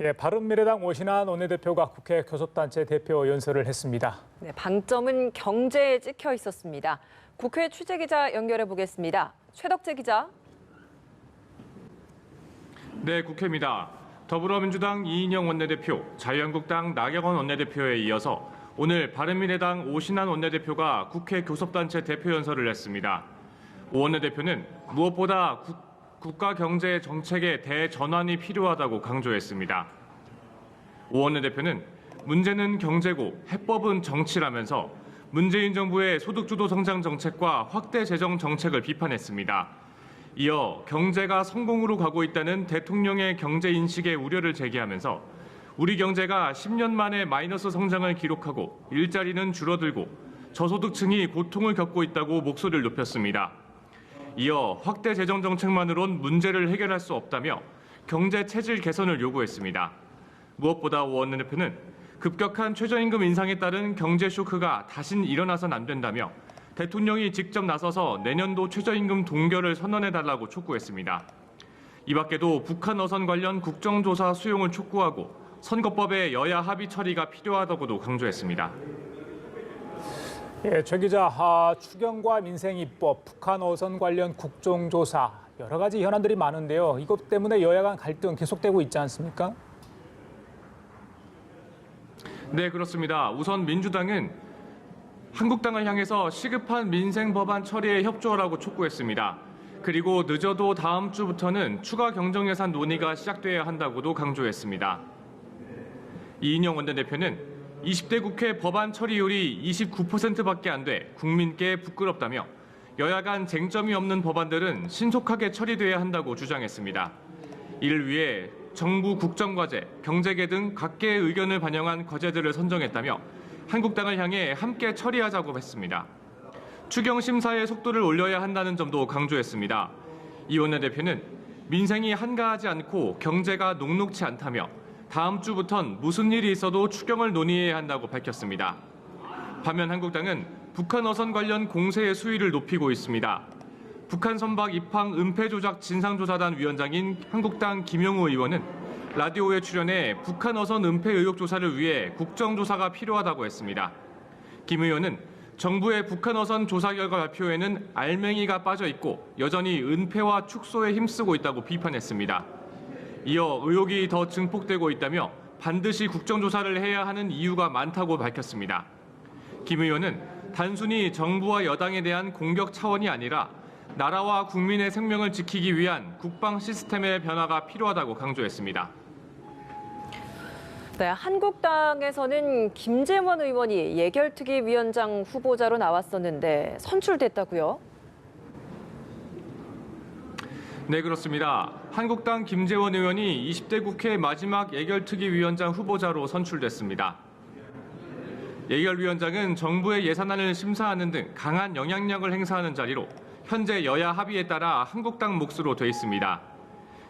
예, 바른미래당 오신환 원내대표가 국회 교섭단체 대표 연설을 했습니다. 네, 방점은 경제에 찍혀 있었습니다. 국회 취재기자 연결해 보겠습니다. 최덕재 기자. 네, 국회입니다. 더불어민주당 이인영 원내대표, 자유한국당 나경원 원내대표에 이어서 오늘 바른미래당 오신환 원내대표가 국회 교섭단체 대표 연설을 했습니다. 오 원내대표는 무엇보다 국가 경제 정책의 대전환이 필요하다고 강조했습니다. 오 원내대표는 문제는 경제고 해법은 정치라면서 문재인 정부의 소득주도 성장 정책과 확대 재정 정책을 비판했습니다. 이어 경제가 성공으로 가고 있다는 대통령의 경제 인식에 우려를 제기하면서 우리 경제가 10년 만에 마이너스 성장을 기록하고 일자리는 줄어들고 저소득층이 고통을 겪고 있다고 목소리를 높였습니다. 이어 확대 재정 정책만으론 문제를 해결할 수 없다며 경제 체질 개선을 요구했습니다. 무엇보다 오 원내대표는 급격한 최저임금 인상에 따른 경제 쇼크가 다신 일어나선 안 된다며 대통령이 직접 나서서 내년도 최저임금 동결을 선언해달라고 촉구했습니다. 이 밖에도 북한 어선 관련 국정조사 수용을 촉구하고 선거법의 여야 합의 처리가 필요하다고도 강조했습니다. 예, 최 기자, 추경과 민생입법, 북한 어선 관련 국정조사 여러 가지 현안들이 많은데요. 이것 때문에 여야 간 갈등 계속되고 있지 않습니까? 네, 그렇습니다. 우선 민주당은 한국당을 향해서 시급한 민생 법안 처리에 협조하라고 촉구했습니다. 그리고 늦어도 다음 주부터는 추가 경정 예산 논의가 시작돼야 한다고도 강조했습니다. 이인영 원내대표는 20대 국회 법안 처리율이 29%밖에 안 돼 국민께 부끄럽다며 여야 간 쟁점이 없는 법안들은 신속하게 처리돼야 한다고 주장했습니다. 이를 위해 정부 국정과제, 경제계 등 각계의 의견을 반영한 과제들을 선정했다며 한국당을 향해 함께 처리하자고 했습니다. 추경 심사의 속도를 올려야 한다는 점도 강조했습니다. 이 원내대표는 민생이 한가하지 않고 경제가 녹록치 않다며 다음 주부턴 무슨 일이 있어도 추경을 논의해야 한다고 밝혔습니다. 반면 한국당은 북한 어선 관련 공세의 수위를 높이고 있습니다. 북한 선박 입항 은폐 조작 진상조사단 위원장인 한국당 김영우 의원은 라디오에 출연해 북한 어선 은폐 의혹 조사를 위해 국정조사가 필요하다고 했습니다. 김 의원은 정부의 북한 어선 조사 결과 발표에는 알맹이가 빠져 있고 여전히 은폐와 축소에 힘쓰고 있다고 비판했습니다. 이어 의혹이 더 증폭되고 있다며 반드시 국정조사를 해야 하는 이유가 많다고 밝혔습니다. 김 의원은 단순히 정부와 여당에 대한 공격 차원이 아니라 나라와 국민의 생명을 지키기 위한 국방 시스템의 변화가 필요하다고 강조했습니다. 네, 한국당에서는 김재원 의원이 예결특위위원장 후보자로 나왔었는데 선출됐다고요? 네, 그렇습니다. 한국당 김재원 의원이 20대 국회 마지막 예결특위위원장 후보자로 선출됐습니다. 예결위원장은 정부의 예산안을 심사하는 등 강한 영향력을 행사하는 자리로 현재 여야 합의에 따라 한국당 몫으로 돼 있습니다.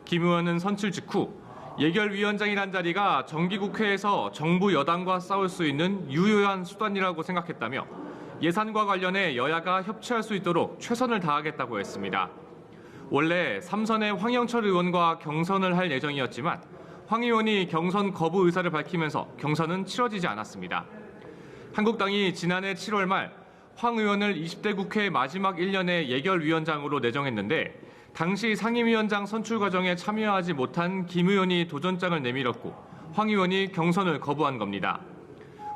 김 의원은 선출 직후 예결위원장이란 자리가 정기국회에서 정부 여당과 싸울 수 있는 유효한 수단이라고 생각했다며 예산과 관련해 여야가 협치할 수 있도록 최선을 다하겠다고 했습니다. 원래 3선의 황영철 의원과 경선을 할 예정이었지만 황 의원이 경선 거부 의사를 밝히면서 경선은 치러지지 않았습니다. 한국당이 지난해 7월 말 황 의원을 20대 국회 마지막 1년의 예결위원장으로 내정했는데 당시 상임위원장 선출 과정에 참여하지 못한 김 의원이 도전장을 내밀었고 황 의원이 경선을 거부한 겁니다.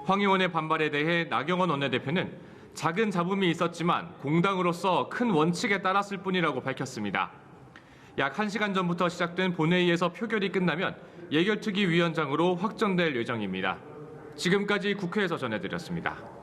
황 의원의 반발에 대해 나경원 원내대표는 작은 잡음이 있었지만 공당으로서 큰 원칙에 따랐을 뿐이라고 밝혔습니다. 약 1시간 전부터 시작된 본회의에서 표결이 끝나면 예결특위위원장으로 확정될 예정입니다. 지금까지 국회에서 전해드렸습니다.